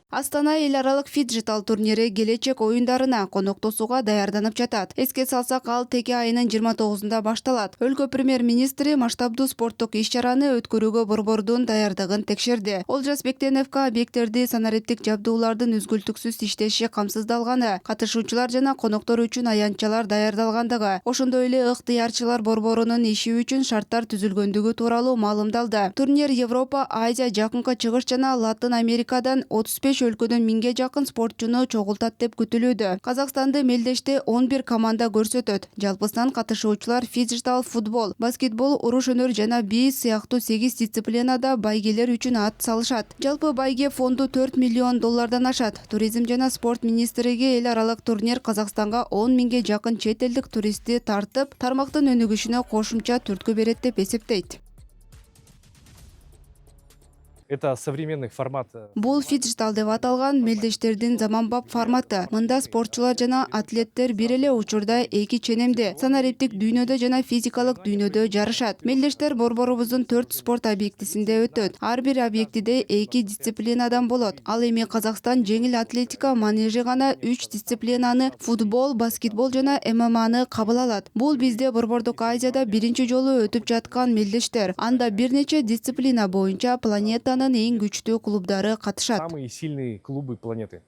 Астана эл аралык фиджитал турнири келечек оюндарына коноктосууга даярданып жатат. Эске салсак, ал теке айынын 29-унда башталат. Өлкө премьер-министри масштабдуу спорттук иш-чараны өткөрүүгө борбордун даярдыгын текшерди. Олжас Бектеновго объекттерди санариптик жабдуулардын үзгүлтүксүз иштеши камсыздалганы, катышуучулар жана коноктор үчүн аянтчалар даярдалгандыгы, ошондой эле ыктыярчылар борборунун иши үчүн шарттар түзүлгөндүгү тууралуу маалымдалды. Турнир Европа, Азия, Жакынкы Чыгыш жана Латын Америкадан 35 өлкөдөн 1000ге жакын спортчуну чогултат деп күтүлүүдө. Казакстанды мелдеште 11 команда көрсөтөт. Жалпысынан катышуучулар фиджитал, футбол, баскетбол, уруш өнөр жана би сыяктуу 8 дисциплинада байгелер үчүн ат салышат. Жалпы байге фонду 4 миллион доллардан ашат. Туризм жана спорт министрлиги эл аралык турнир Казакстанга 10 миңге жакын чет элдик туристти тартып, тармактын өнүгүшүнө кошумча түрткү берет деп эсептейт. Это современный формат. Бул фиджитал деп аталган мелдештердин заманбап форматы. Мында спортчулар жана атлеттер бир эле учурда эки ченемде, санариптик дүйнөдө жана физикалык дүйнөдө жарышат. Мелдештер борборубуздун 4 спорт объектисинде өтөт. Ар бир объектиде 2 дисциплинадан болот. Ал эми Казакстан жеңил атлетика манежи гана 3 дисциплинаны, футбол, баскетбол жана ММАны кабыл алат. Бул бизде борбордук Азияда биринчи жолу өтүп жаткан мелдештер. Анда бир нече дисциплина боюнча планетанын эң күчтүү клубдары катышат. Самые сильные клубы планеты.